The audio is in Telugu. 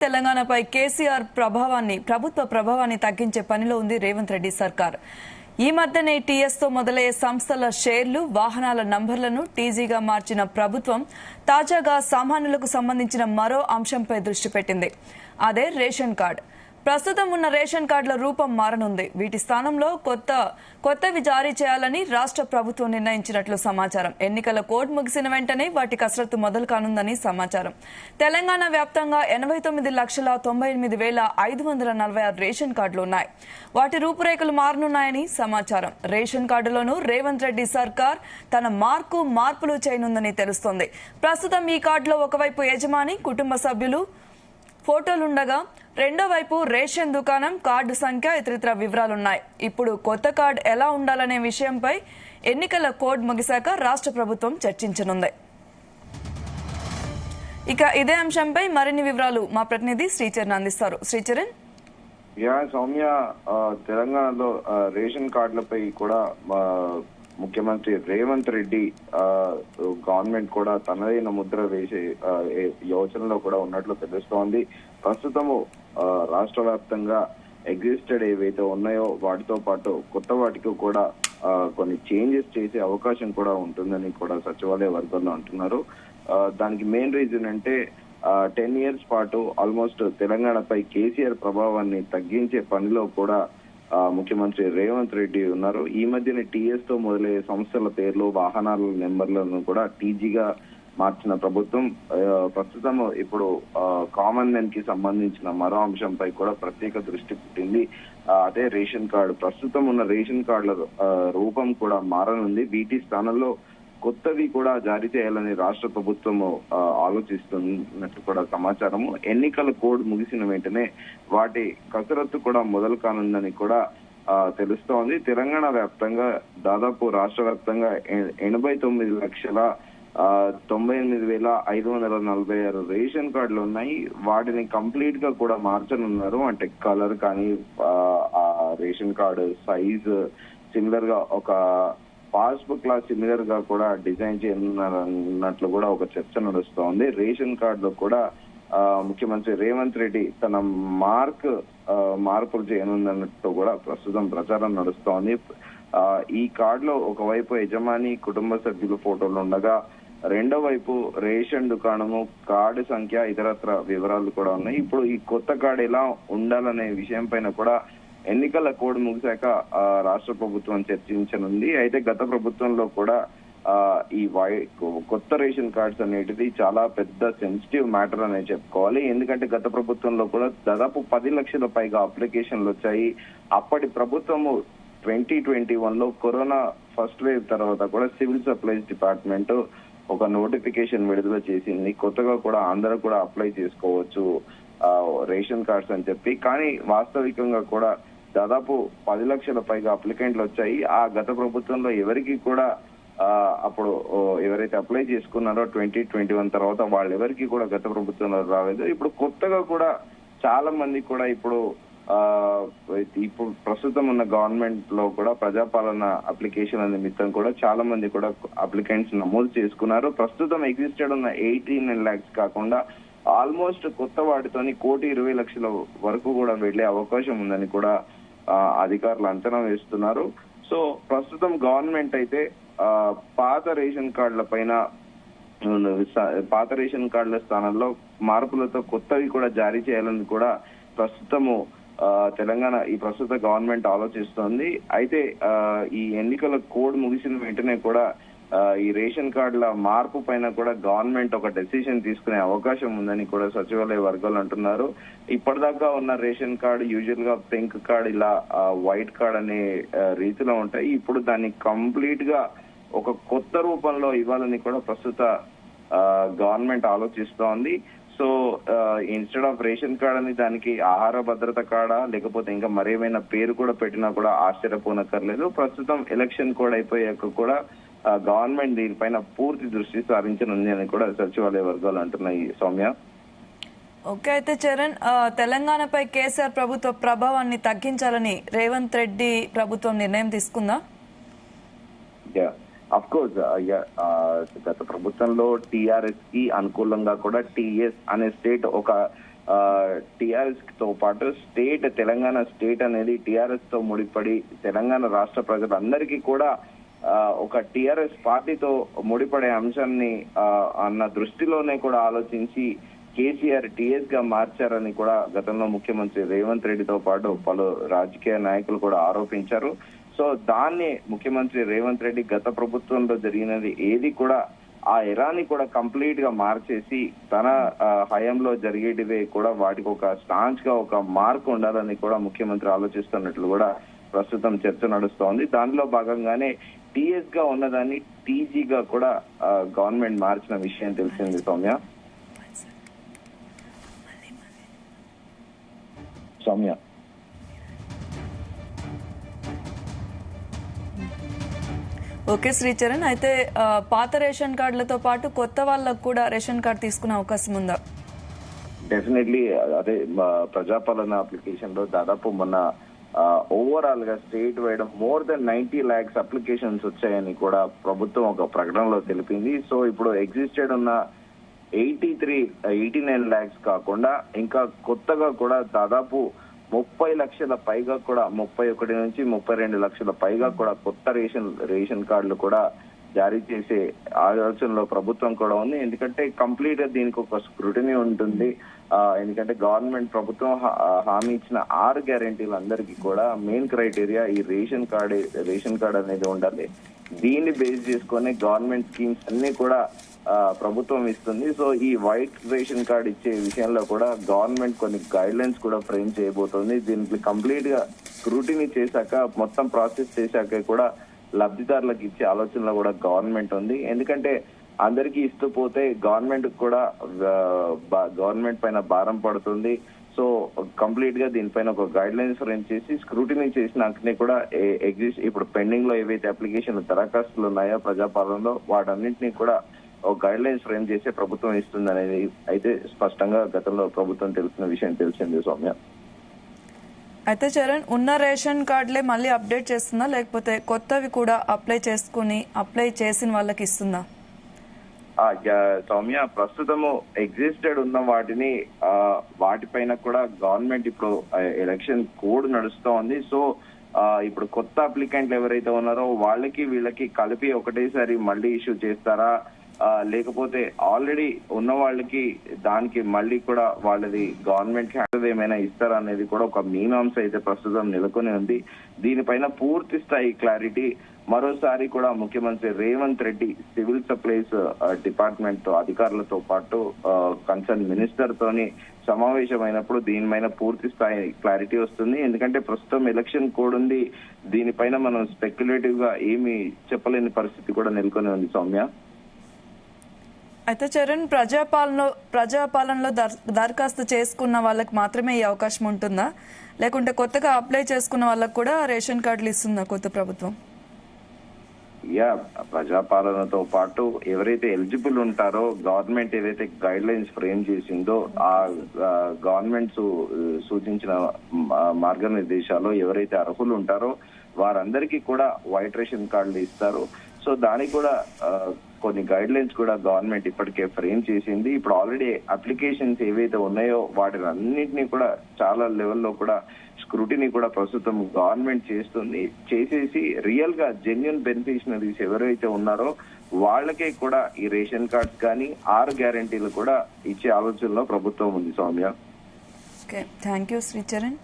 తెలంగాణపై కేసీఆర్ ప్రభుత్వ ప్రభావాన్ని తగ్గించే పనిలో ఉంది రేవంత్ రెడ్డి సర్కార్. ఈ మధ్యనే టీఎస్ తో మొదలయ్యే సంస్థల షేర్లు, వాహనాల నంబర్లను టీజీగా మార్చిన ప్రభుత్వం తాజాగా సామాన్యులకు సంబంధించిన మరో అంశంపై దృష్టి పెట్టింది. అదే రేషన్ కార్డు. ప్రస్తుతం ఉన్న రేషన్ కార్డుల రూపం మారనుంది. వీటి స్థానంలో కొత్తవి జారీ చేయాలని రాష్ట్ర ప్రభుత్వం నిర్ణయించినట్లు సమాచారం. ఎన్నికల కోడ్ ముగిసిన వెంటనే వాటి కసరత్తు మొదలు కానుందని సమాచారం. తెలంగాణ వ్యాప్తంగా 89,98,546 రేషన్ కార్డులు ఉన్నాయి. వాటి రూపురేఖలు మారనున్నాయని సమాచారం. రేషన్ కార్డులోనూ రేవంత్ రెడ్డి సర్కార్ తన మార్పులు చేయనుందని తెలుస్తోంది. ప్రస్తుతం ఈ కార్డులో ఒకవైపు యజమాని, కుటుంబ సభ్యులు ఫోటోలుండగా రెండో వైపు రేషన్ దుకాణం, కార్డు సంఖ్య, ఇతరితర వివరాలున్నాయి. ఇప్పుడు కొత్త కార్డు ఎలా ఉండాలనే విషయంపై ఎన్నికల కోడ్ ముగిశాక రాష్ట్ర ప్రభుత్వం చర్చించనుంది. ఇక ఇదే అంశంపై మరిన్ని వివరాలు మా ప్రతినిధి శ్రీచరణ్ అందిస్తారు. శ్రీచరణ్. సౌమ్య, తెలంగాణలో రేషన్ కార్డులపై కూడా ముఖ్యమంత్రి రేవంత్ రెడ్డి గవర్నమెంట్ కూడా తనదైన ముద్ర వేసే యోచనలో కూడా ఉన్నట్లు తెలుస్తోంది. ప్రస్తుతము రాష్ట్ర వ్యాప్తంగా ఎగ్జిస్టెడ్ ఏవైతే ఉన్నాయో వాటితో పాటు కొత్త వాటికి కూడా కొన్ని చేంజెస్ చేసే అవకాశం కూడా ఉంటుందని కూడా సచివాలయ వర్గాల్లో అంటున్నారు. దానికి మెయిన్ రీజన్ అంటే 10 years పాటు ఆల్మోస్ట్ తెలంగాణపై కేసీఆర్ ప్రభావాన్ని తగ్గించే పనిలో కూడా ముఖ్యమంత్రి రేవంత్ రెడ్డి ఉన్నారు. ఈ మధ్యన టీఎస్ తో మొదలయ్యే సంస్థల పేర్లు, వాహనాల నెంబర్లను కూడా టీజీగా మార్చిన ప్రభుత్వం ప్రస్తుతం ఇప్పుడు కామన్ మ్యాన్ కి సంబంధించిన మరో అంశంపై కూడా ప్రత్యేక దృష్టి పెట్టింది. అదే రేషన్ కార్డు. ప్రస్తుతం ఉన్న రేషన్ కార్డుల రూపం కూడా మారనుంది. వీటి స్థానంలో కొత్తవి కూడా జారీ చేయాలని రాష్ట్ర ప్రభుత్వం ఆలోచిస్తున్నట్టు కూడా సమాచారము. ఎన్నికల కోడ్ ముగిసిన వెంటనే వాటి కసరత్తు కూడా మొదలు కానుందని కూడా తెలుస్తోంది. తెలంగాణ వ్యాప్తంగా దాదాపు రాష్ట్ర వ్యాప్తంగా 89,98,546 రేషన్ కార్డులు ఉన్నాయి. వాటిని కంప్లీట్ గా కూడా మార్చనున్నారు. అంటే కలర్ కానీ ఆ రేషన్ కార్డు సైజ్ సిమిలర్ గా ఒక పాస్బుక్ లా సిమిలర్ గా కూడా డిజైన్ చేయనున్నట్లు కూడా ఒక చర్చ నడుస్తోంది. రేషన్ కార్డులో కూడా ముఖ్యమంత్రి రేవంత్ రెడ్డి తన మార్పులు చేయనున్నట్టు కూడా ప్రస్తుతం ప్రచారం నడుస్తోంది. ఈ కార్డులో ఒకవైపు యజమాని, కుటుంబ సభ్యుల ఫోటోలు ఉండగా రెండో వైపు రేషన్ దుకాణము, కార్డు సంఖ్య, ఇతరత్ర వివరాలు కూడా ఉన్నాయి. ఇప్పుడు ఈ కొత్త కార్డు ఎలా ఉండాలనే విషయం పైన కూడా ఎన్నికల కోడ్ ముగిశాక రాష్ట్ర ప్రభుత్వం చర్చించనుంది. అయితే గత ప్రభుత్వంలో కూడా ఈ కొత్త రేషన్ కార్డ్స్ అనేటిది చాలా పెద్ద సెన్సిటివ్ మ్యాటర్ అనే చెప్పుకోవాలి. ఎందుకంటే గత ప్రభుత్వంలో కూడా దాదాపు 10 లక్షల పైగా అప్లికేషన్లు వచ్చాయి. అప్పటి ప్రభుత్వము 2021లో కరోనా ఫస్ట్ వేవ్ తర్వాత కూడా సివిల్ సప్లైస్ డిపార్ట్మెంట్ ఒక నోటిఫికేషన్ విడుదల చేసింది. కొత్తగా కూడా అందరూ కూడా అప్లై చేసుకోవచ్చు రేషన్ కార్డ్స్ అని చెప్పి. కానీ వాస్తవికంగా కూడా దాదాపు 10 లక్షల పైగా అప్లికెంట్లు వచ్చాయి. ఆ గత ప్రభుత్వంలో ఎవరికి కూడా అప్పుడు ఎవరైతే అప్లై చేసుకున్నారో 2021 తర్వాత వాళ్ళెవరికి కూడా గత ప్రభుత్వంలో రాలేదు. ఇప్పుడు కొత్తగా కూడా చాలా మంది కూడా ఇప్పుడు ప్రస్తుతం ఉన్న గవర్నమెంట్ లో కూడా ప్రజాపాలన అప్లికేషన్ నిమిత్తం కూడా చాలా మంది కూడా అప్లికెంట్స్ నమోదు చేసుకున్నారు. ప్రస్తుతం ఎగ్జిస్టెడ్ ఉన్న 18 lakhs కాకుండా ఆల్మోస్ట్ కొత్త వాటితోని 1,20,00,000 వరకు కూడా వెళ్లే అవకాశం ఉందని కూడా అధికారులు అంచనా వేస్తున్నారు. సో ప్రస్తుతం గవర్నమెంట్ అయితే పాత రేషన్ కార్డుల స్థానంలో మార్పులతో కొత్తవి కూడా జారీ చేయాలని కూడా ప్రస్తుతము ప్రస్తుత గవర్నమెంట్ ఆలోచిస్తోంది. అయితే ఈ ఎన్నికల కోడ్ ముగిసిన వెంటనే కూడా ఈ రేషన్ కార్డుల మార్పు పైన కూడా గవర్నమెంట్ ఒక డెసిషన్ తీసుకునే అవకాశం ఉందని కూడా సచివాలయ వర్గాలు అంటున్నారు. ఇప్పటిదాకా ఉన్న రేషన్ కార్డు యూజువల్ గా పింక్ కార్డ్, ఇలా వైట్ కార్డ్ అనే రీతిలో ఉంటాయి. ఇప్పుడు దాన్ని కంప్లీట్ గా ఒక కొత్త రూపంలో ఇవ్వాలని కూడా ప్రస్తుత గవర్నమెంట్ ఆలోచిస్తోంది. So instead of ration card అని దానికి ఆహార భద్రత కార్డా లేకపోతే ఇంకా మరేమైనా పేరు కూడా పెట్టినా కూడా ఆశ్చర్యపోనక్కర్లేదు. ప్రస్తుతం ఎలక్షన్ కోడ్ అయిపోయాక కూడా గవర్నమెంట్ దీనిపైన పూర్తి దృష్టి సారించనుంది అని కూడా సచివాలయ వర్గాలు అంటున్నాయి. సౌమ్య. ఓకే, అయితే చరణ్, తెలంగాణపై కేసీఆర్ ప్రభుత్వ ప్రభావాన్ని తగ్గించాలని రేవంత్ రెడ్డి ప్రభుత్వం నిర్ణయం తీసుకుందా? అఫ్ కోర్స్ గత ప్రభుత్వంలో టీఆర్ఎస్ కి అనుకూలంగా కూడా టీఎస్ అనే స్టేట్ ఒక టిఆర్ఎస్ తో పాటు తెలంగాణ స్టేట్ అనేది టిఆర్ఎస్ తో ముడిపడి తెలంగాణ రాష్ట్ర ప్రజలందరికీ కూడా ఒక టిఆర్ఎస్ పార్టీతో ముడిపడే అంశాన్ని అన్న దృష్టిలోనే కూడా ఆలోచించి కేసీఆర్ టిఎస్ గా మార్చారని కూడా గతంలో ముఖ్యమంత్రి రేవంత్ రెడ్డితో పాటు పలు రాజకీయ నాయకులు కూడా ఆరోపించారు. సో దాన్ని ముఖ్యమంత్రి రేవంత్ రెడ్డి గత ప్రభుత్వంలో జరిగినది ఏది కూడా ఆ ఎరాని కూడా కంప్లీట్ గా మార్చేసి తన హయాంలో జరిగేటివే కూడా వాటికి ఒక స్టాంచ్ గా ఒక మార్క్ ఉండాలని కూడా ముఖ్యమంత్రి ఆలోచిస్తున్నట్లు కూడా ప్రస్తుతం చర్చ నడుస్తోంది. దానిలో భాగంగానే టిఎస్ గా ఉన్నదాన్ని టీజీగా కూడా గవర్నమెంట్ మార్చిన విషయం తెలిసింది సౌమ్య. ఓకే శ్రీచరణ్, అయితే పాత రేషన్ కార్డులతో పాటు కొత్త వాళ్ళకు కూడా రేషన్ కార్డు తీసుకునే అవకాశం ఉందా? డెఫినెట్లీ అదే ప్రజాపాలన అప్లికేషన్ లో దాదాపు మొన్న ఓవరాల్ గా state wide more than 90 lakhs applications వచ్చాయని కూడా ప్రభుత్వం ఒక ప్రకటనలో తెలిపింది. సో ఇప్పుడు ఎగ్జిస్టెడ్ ఉన్న 89 lakhs కాకుండా ఇంకా కొత్తగా కూడా దాదాపు 30 లక్షల పైగా కూడా 31 నుంచి 32 లక్షల పైగా కూడా కొత్త రేషన్ కార్డులు కూడా జారీ చేసే ఆలోచనలో ప్రభుత్వం కూడా ఉంది. ఎందుకంటే కంప్లీట్ గా దీనికి ఒక స్క్రూటినీ ఉంటుంది. ఎందుకంటే గవర్నమెంట్ ప్రభుత్వం హామీ ఇచ్చిన 6 గ్యారెంటీలు అందరికీ కూడా మెయిన్ క్రైటీరియా ఈ రేషన్ కార్డ్ అనేది ఉండాలి. దీన్ని బేస్ చేసుకొని గవర్నమెంట్ స్కీమ్స్ అన్ని కూడా ప్రభుత్వం ఇస్తుంది. సో ఈ వైట్ రేషన్ కార్డ్ ఇచ్చే విషయంలో కూడా గవర్నమెంట్ కొన్ని గైడ్ లైన్స్ కూడా ఫ్రేమ్ చేయబోతోంది. దీనికి కంప్లీట్ గా స్క్రూటినీ చేశాక మొత్తం ప్రాసెస్ చేశాక కూడా లబ్ధిదారులకు ఇచ్చే ఆలోచనలో కూడా గవర్నమెంట్ ఉంది. ఎందుకంటే అందరికీ ఇస్తూ పోతే గవర్నమెంట్ పైన భారం పడుతుంది. సో కంప్లీట్ గా దీనిపైన ఒక గైడ్ లైన్స్ ఫ్రేమ్ చేసి స్క్రూటినీ చేసినాకనే కూడా ఇప్పుడు పెండింగ్ లో ఏవైతే అప్లికేషన్ దరఖాస్తులు ఉన్నాయో ప్రజాపాలనలో వాటన్నింటినీ కూడా ఒక గైడ్ లైన్స్ ఫ్రేమ్ చేసే ప్రభుత్వం ఇస్తుంది అనేది అయితే స్పష్టంగా గతంలో ప్రభుత్వం తెలిసిన విషయం తెలిసింది సౌమ్య. అయితే చరణ్, ఉన్న రేషన్ కార్డులే మళ్ళీ అప్డేట్ చేస్తుందా, లేకపోతే కొత్తవి కూడా అప్లై చేసిన వాళ్ళకి ఇస్తుందా? సౌమ్య, ప్రస్తుతము ఎగ్జిస్టెడ్ ఉన్న వాటిపైన కూడా గవర్నమెంట్ ఇప్పుడు ఎలక్షన్ కోడ్ నడుస్తూ ఉంది. సో ఇప్పుడు కొత్త అప్లికెంట్లు ఎవరైతే ఉన్నారో వీళ్ళకి కలిపి ఒకటేసారి మళ్ళీ ఇష్యూ చేస్తారా, లేకపోతే ఆల్రెడీ ఉన్న వాళ్ళకి దానికి మళ్ళీ కూడా వాళ్ళది గవర్నమెంట్ హ్యాండ్ ఏమైనా ఇస్తారా అనేది కూడా ఒక మీమాంస అయితే ప్రస్తుతం నెలకొని ఉంది. దీనిపైన పూర్తి స్థాయి క్లారిటీ మరోసారి కూడా ముఖ్యమంత్రి Revanth Reddy civil supplies department అధికారులతో పాటు కన్సర్న్ మినిస్టర్ తోని సమావేశమైనప్పుడు దీనిపైన పూర్తి స్థాయి క్లారిటీ వస్తుంది. ఎందుకంటే ప్రస్తుతం ఎలక్షన్ కోడ్ ఉంది, దీనిపైన మనం స్పెక్యులేటివ్ గా ఏమి చెప్పలేని పరిస్థితి కూడా నెలకొని ఉంది సౌమ్య. అయితే చరణ్, ప్రజాపాలనలో దరఖాస్తు చేసుకున్న వాళ్ళకి మాత్రమే ఈ అవకాశం ఉంటుందా, లేకుంటే కొత్తగా అప్లై చేసుకున్న వాళ్ళకి కూడా రేషన్ కార్డులు ఇస్తుందా కొత్త ప్రభుత్వం? ప్రజాపాలనతో పాటు ఎవరైతే ఎలిజిబుల్ ఉంటారో గవర్నమెంట్ ఏదైతే గైడ్ లైన్స్ ఫ్రేమ్ చేసిందో ఆ గవర్నమెంట్ సూచించిన మార్గనిర్దేశాలు ఎవరైతే అర్హులు ఉంటారో వారందరికీ కూడా వైట్ రేషన్ కార్డులు ఇస్తారు. సో దానికి కూడా కొన్ని గైడ్ లైన్స్ కూడా గవర్నమెంట్ ఇప్పటికే ఫ్రేమ్ చేసింది. ఇప్పుడు ఆల్రెడీ అప్లికేషన్స్ ఏవైతే ఉన్నాయో వాటిని అన్నింటినీ కూడా చాలా లెవెల్లో కూడా స్క్రూటినీ కూడా ప్రస్తుతం గవర్నమెంట్ చేసేసి రియల్ గా జెన్యున్ బెనిఫిషనరీస్ ఎవరైతే ఉన్నారో వాళ్ళకే కూడా ఈ రేషన్ కార్డ్స్ కానీ 6 గ్యారెంటీలు కూడా ఇచ్చే ఆలోచనలో ప్రభుత్వం ఉంది సౌమ్య. Thank you Sricharan.